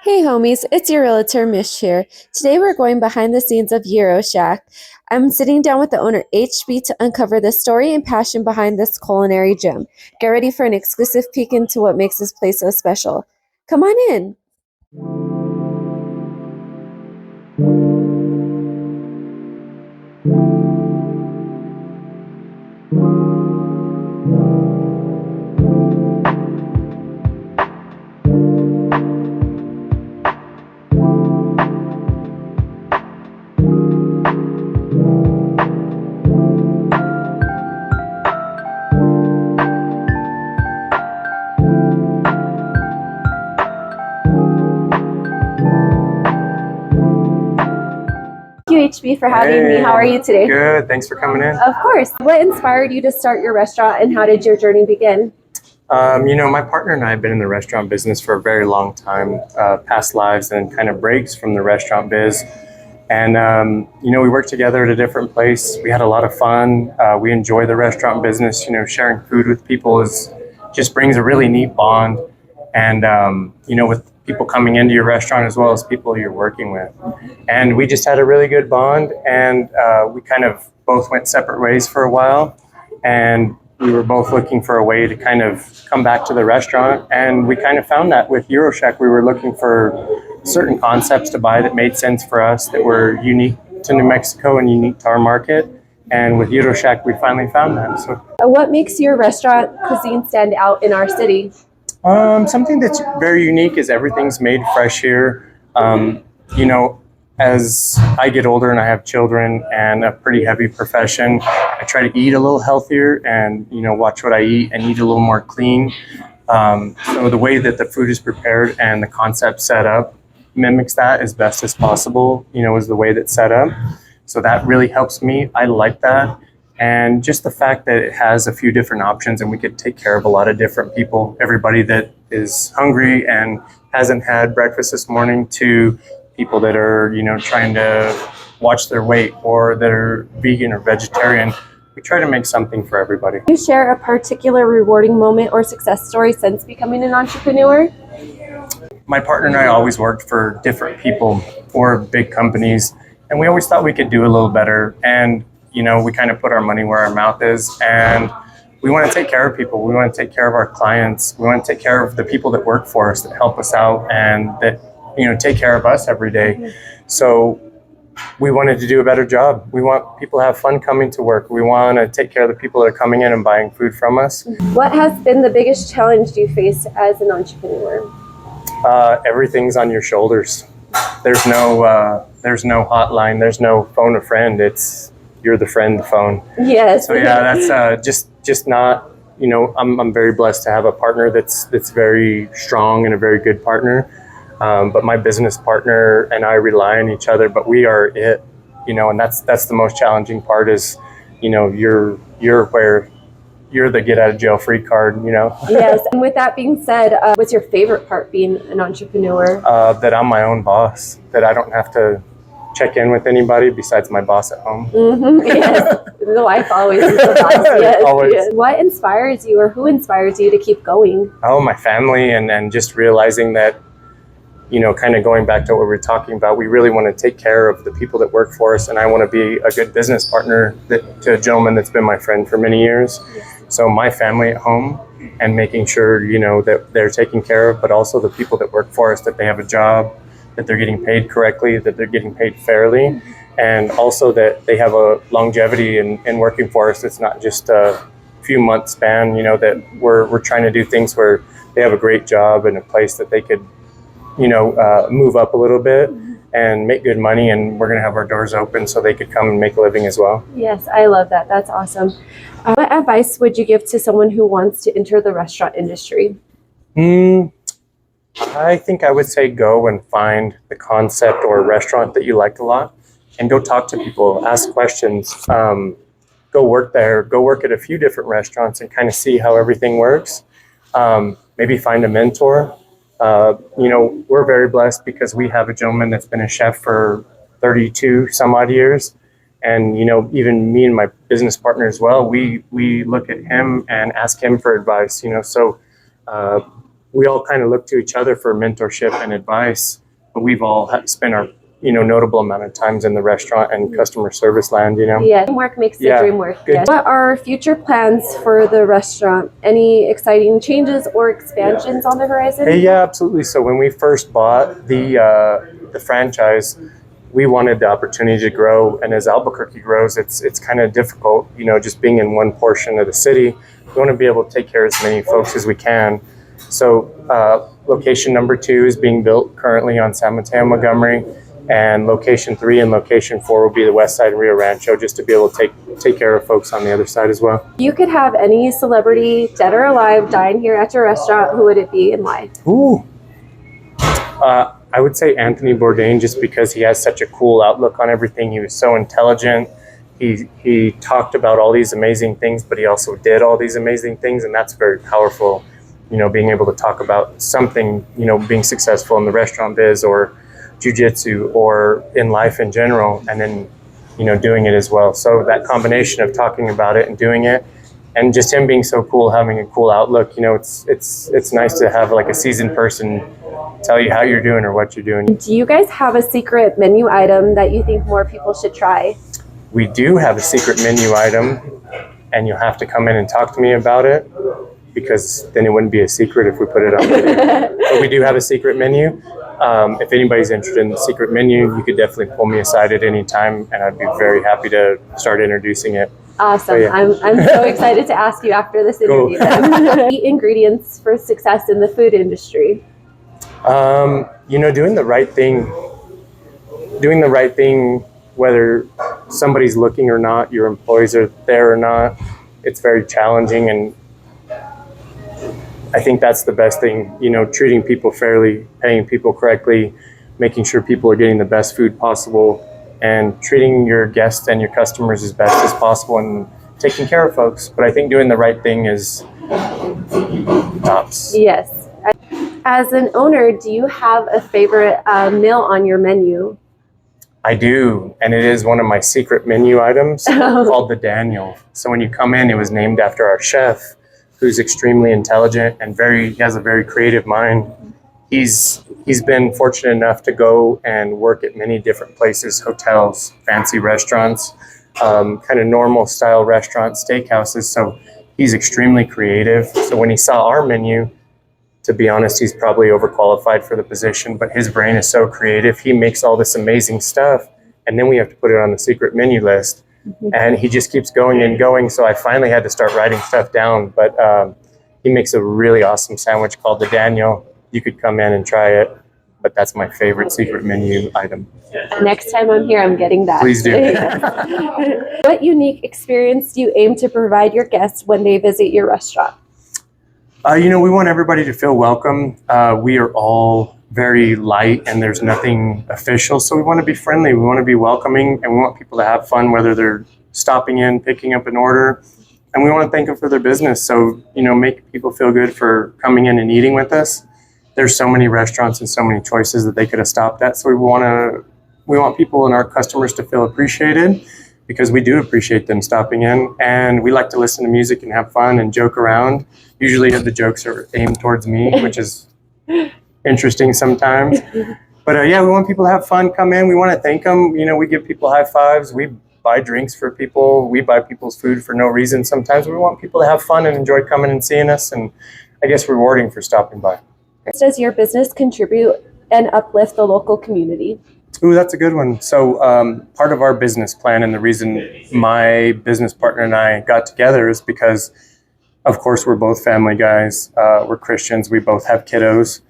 Hey homies, it's your Realtor Mish here. Today we're going behind the scenes of Gyro. I'm sitting down with the owner HB to uncover the story and passion behind this culinary gem. Get ready for an exclusive peek into what makes this place so special. Come on in. Thank you, HB, for having me. How are you today? Good. Thanks for coming in. Of course. What inspired you to start your restaurant and how did your journey begin? My partner and I have been in the restaurant business for a very long time, past lives and kind of breaks from the restaurant biz. And, we worked together at a different place. We had a lot of fun. We enjoy the restaurant business. Sharing food with people just brings a really neat bond. And, with people coming into your restaurant as well as people you're working with. And we just had a really good bond. And we kind of both went separate ways for a while. And we were both looking for a way to kind of come back to the restaurant. And we kind of found that with Gyro. We were looking for certain concepts to buy that made sense for us, that were unique to New Mexico and unique to our market. And with Gyro, we finally found that. So, what makes your restaurant cuisine stand out in our city? Something that's very unique is everything's made fresh here. As I get older and I have children and a pretty heavy profession, I try to eat a little healthier and, watch what I eat and eat a little more clean. So the way that the food is prepared and the concept set up mimics that as best as possible, is the way that's set up. So that really helps me. I like that. And just the fact that it has a few different options and we could take care of a lot of different people, everybody that is hungry and hasn't had breakfast this morning to people that are, trying to watch their weight or that are vegan or vegetarian. We try to make something for everybody. Can you share a particular rewarding moment or success story since becoming an entrepreneur? My partner and I always worked for different people or big companies, and we always thought we could do a little better. And, we kind of put our money where our mouth is, and we want to take care of people. We want to take care of our clients. We want to take care of the people that work for us, that help us out, and that take care of us every day. So we wanted to do a better job. We want people to have fun coming to work. We want to take care of the people that are coming in and buying food from us. What has been the biggest challenge you faced as an entrepreneur? Everything's on your shoulders. There's no hotline. There's no phone a friend. It's you're the friend, the phone. Yes. So yeah, that's just not. I'm very blessed to have a partner that's very strong and a very good partner. But my business partner and I rely on each other, but we are it, and that's the most challenging part is, you're where you're the get out of jail free card, Yes. And with that being said, what's your favorite part being an entrepreneur? That I'm my own boss, that I don't have to check in with anybody besides my boss at home. Mm-hmm, yes. The wife always is the boss. Yes, always. Yes. What inspires you or who inspires you to keep going? Oh, my family and just realizing that, kind of going back to what we were talking about, we really want to take care of the people that work for us. And I want to be a good business partner to a gentleman that's been my friend for many years. So my family at home and making sure, that they're taken care of, but also the people that work for us, that they have a job, that they're getting paid correctly, that they're getting paid fairly, and also that they have a longevity in working for us. It's not just a few month span, that we're trying to do things where they have a great job and a place that they could move up a little bit and make good money, and we're going to have our doors open so they could come and make a living as well. Yes, I love that. That's awesome. What advice would you give to someone who wants to enter the restaurant industry? I think I would say go and find the concept or restaurant that you like a lot and go talk to people, ask questions, go work there, go work at a few different restaurants and kind of see how everything works. Maybe find a mentor. We're very blessed because we have a gentleman that's been a chef for 32 some odd years. And, even me and my business partner as well, we look at him and ask him for advice, so we all kind of look to each other for mentorship and advice. But we've all spent our notable amount of times in the restaurant and customer service land. Yeah, teamwork makes the dream work. Good. Yes. What are future plans for the restaurant? Any exciting changes or expansions on the horizon? Hey, yeah, absolutely. So when we first bought the franchise, we wanted the opportunity to grow, and as Albuquerque grows, it's kind of difficult, just being in one portion of the city. We want to be able to take care of as many folks as we can. So location number 2 is being built currently on San Mateo Montgomery, and location 3 and location 4 will be the west side of Rio Rancho, just to be able to take care of folks on the other side as well. You could have any celebrity, dead or alive, dine here at your restaurant. Who would it be and why? Ooh. I would say Anthony Bourdain, just because he has such a cool outlook on everything. He was so intelligent. He talked about all these amazing things, but he also did all these amazing things, and that's very powerful. Being able to talk about something, being successful in the restaurant biz or jiu-jitsu or in life in general, and then, doing it as well. So that combination of talking about it and doing it, and just him being so cool, having a cool outlook, it's nice to have like a seasoned person tell you how you're doing or what you're doing. Do you guys have a secret menu item that you think more people should try? We do have a secret menu item, and you'll have to come in and talk to me about it, because then it wouldn't be a secret if we put it on video. But we do have a secret menu. If anybody's interested in the secret menu, you could definitely pull me aside at any time, and I'd be very happy to start introducing it. Awesome. Yeah. I'm so excited to ask you after this interview. Cool. Key ingredients for success in the food industry. Doing the right thing. Doing the right thing, whether somebody's looking or not, your employees are there or not. It's very challenging, and I think that's the best thing, treating people fairly, paying people correctly, making sure people are getting the best food possible, and treating your guests and your customers as best as possible, and taking care of folks. But I think doing the right thing is tops. Yes. As an owner, do you have a favorite meal on your menu? I do, and it is one of my secret menu items called the Daniel. So when you come in, it was named after our chef, who's extremely intelligent and he has a very creative mind. He's been fortunate enough to go and work at many different places, hotels, fancy restaurants, kind of normal style restaurants, steakhouses. So he's extremely creative. So when he saw our menu, to be honest, he's probably overqualified for the position, but his brain is so creative. He makes all this amazing stuff, and then we have to put it on the secret menu list. And he just keeps going and going. So I finally had to start writing stuff down. But he makes a really awesome sandwich called the Daniel. You could come in and try it. But that's my favorite secret menu item. Next time I'm here, I'm getting that. Please do. What unique experience do you aim to provide your guests when they visit your restaurant? We want everybody to feel welcome. We are all very light, and there's nothing official. So we want to be friendly. We want to be welcoming, and we want people to have fun, whether they're stopping in, picking up an order, and we want to thank them for their business. So, make people feel good for coming in and eating with us. There's so many restaurants and so many choices that they could have stopped at. So we want people and our customers to feel appreciated, because we do appreciate them stopping in, and we like to listen to music and have fun and joke around. Usually the jokes are aimed towards me, which is interesting sometimes. But we want people to have fun, come in. We want to thank them. We give people high fives. We buy drinks for people. We buy people's food for no reason. Sometimes we want people to have fun and enjoy coming and seeing us, and I guess rewarding for stopping by. Does your business contribute and uplift the local community? Ooh, that's a good one. So part of our business plan, and the reason my business partner and I got together, is because, of course, we're both family guys. We're Christians. We both have kiddos.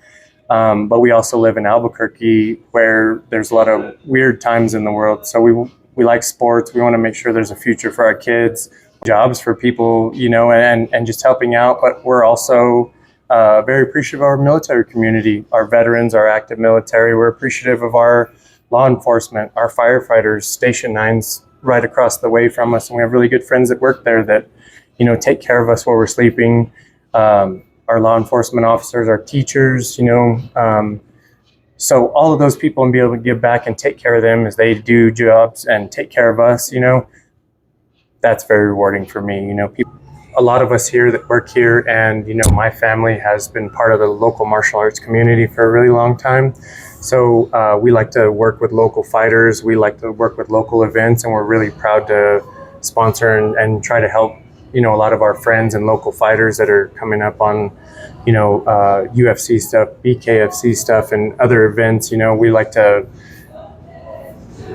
But we also live in Albuquerque, where there's a lot of weird times in the world. So we like sports. We want to make sure there's a future for our kids, jobs for people, and just helping out. But we're also very appreciative of our military community, our veterans, our active military. We're appreciative of our law enforcement, our firefighters, Station 9's right across the way from us. And we have really good friends that work there that, take care of us while we're sleeping. Our law enforcement officers, our teachers, so all of those people, and be able to give back and take care of them as they do jobs and take care of us, that's very rewarding for me. People, a lot of us here that work here, and my family has been part of the local martial arts community for a really long time. So we like to work with local fighters. We like to work with local events, and we're really proud to sponsor and try to help a lot of our friends and local fighters that are coming up on UFC stuff, BKFC stuff, and other events. We like to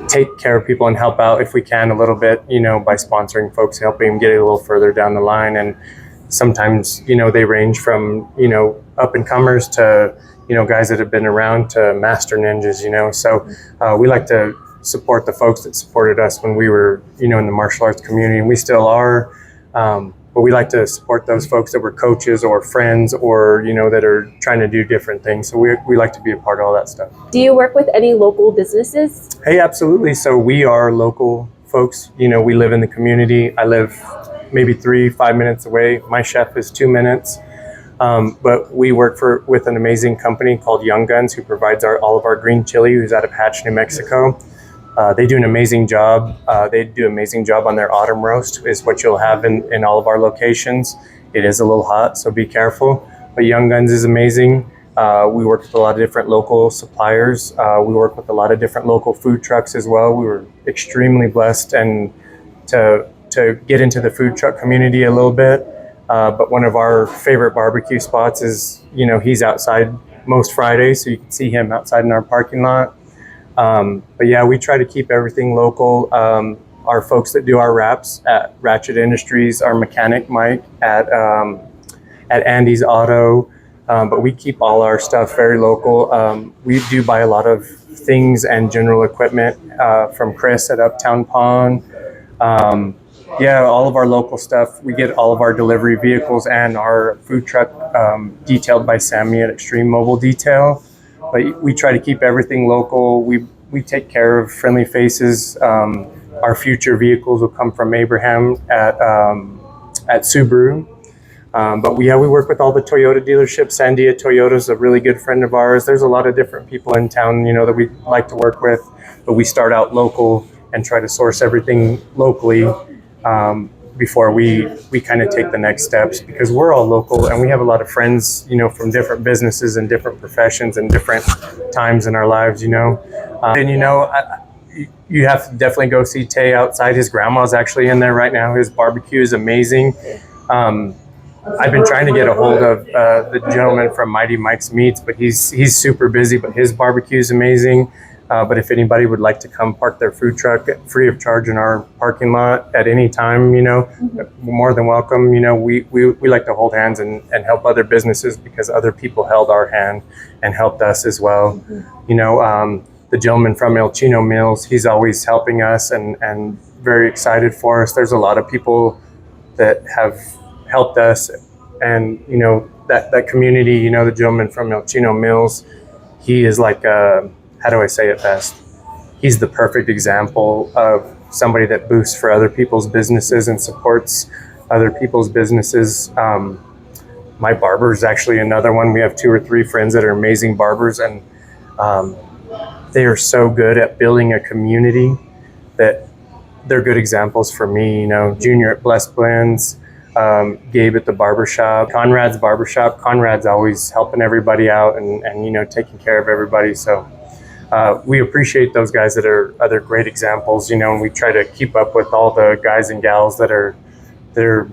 take care of people and help out if we can a little bit, by sponsoring folks, helping them get a little further down the line. And sometimes, they range from, up and comers to, guys that have been around to master ninjas, So we like to support the folks that supported us when we were, in the martial arts community, and we still are. But we like to support those folks that were coaches or friends or, that are trying to do different things. So we like to be a part of all that stuff. Do you work with any local businesses? Hey, absolutely. So we are local folks. We live in the community. I live maybe 3-5 minutes away. My chef is 2 minutes. But we work with an amazing company called Young Guns, who provides all of our green chili, who's out of Hatch, New Mexico. They do an amazing job. They do an amazing job on their autumn roast, is what you'll have in all of our locations. It is a little hot, so be careful. But Young Guns is amazing. We work with a lot of different local suppliers. We work with a lot of different local food trucks as well. We were extremely blessed and to get into the food truck community a little bit. But one of our favorite barbecue spots is, he's outside most Fridays, so you can see him outside in our parking lot. But yeah, we try to keep everything local. Our folks that do our wraps at Ratchet Industries, our mechanic Mike at Andy's Auto, but we keep all our stuff very local. We do buy a lot of things and general equipment from Chris at Uptown Pawn. Yeah, all of our local stuff. We get all of our delivery vehicles and our food truck detailed by Sammy at Extreme Mobile Detail. But we try to keep everything local. We take care of friendly faces. Our future vehicles will come from Abraham at Subaru. But we work with all the Toyota dealerships. Sandia Toyota is a really good friend of ours. There's a lot of different people in town, that we like to work with. But we start out local and try to source everything locally before we kind of take the next steps, because we're all local and we have a lot of friends, from different businesses and different professions and different times in our lives, and you have to definitely go see Tay outside. His grandma's actually in there right now. His barbecue is amazing. I've been trying to get a hold of the gentleman from Mighty Mike's Meats, but he's super busy, but his barbecue is amazing. But if anybody would like to come park their food truck free of charge in our parking lot at any time, more than welcome. We like to hold hands and help other businesses, because other people held our hand and helped us as well. The gentleman from El Chino Mills, he's always helping us and very excited for us. There's a lot of people that have helped us, and that community. The gentleman from El Chino Mills, he is like how do I say it best? He's the perfect example of somebody that boosts for other people's businesses and supports other people's businesses. My barber is actually another one. We have 2 or 3 friends that are amazing barbers, and they are so good at building a community that they're good examples for me. Junior at Blessed Blends, Gabe at the barbershop, Conrad's barbershop. Conrad's always helping everybody out and taking care of everybody. So we appreciate those guys that are other great examples, and we try to keep up with all the guys and gals that are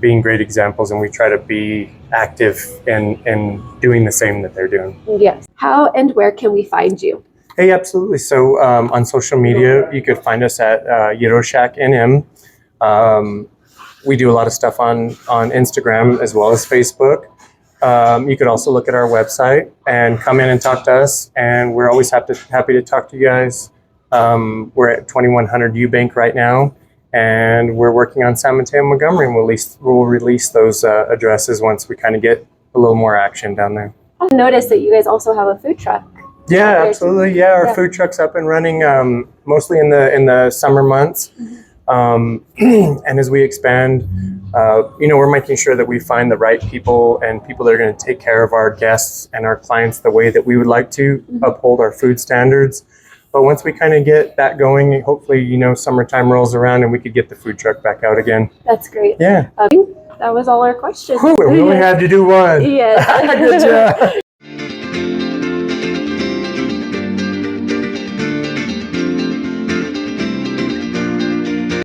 being great examples, and we try to be active in doing the same that they're doing. Yes. How and where can we find you? Hey, absolutely. So on social media, you could find us at Gyro NM. We do a lot of stuff on Instagram as well as Facebook. You could also look at our website and come in and talk to us, and we're always happy to talk to you guys. We're at 2100 Eubank right now, and we're working on San Mateo Montgomery, and we'll release those addresses once we kind of get a little more action down there. I noticed that you guys also have a food truck. Yeah, absolutely. Yeah, our food truck's up and running, mostly in the summer months. And as we expand, we're making sure that we find the right people and people that are going to take care of our guests and our clients the way that we would like to uphold our food standards. But once we kind of get that going, hopefully, summertime rolls around and we could get the food truck back out again. That's great. Yeah. that was all our questions. Whew, we only had to do one. Yes. Good job.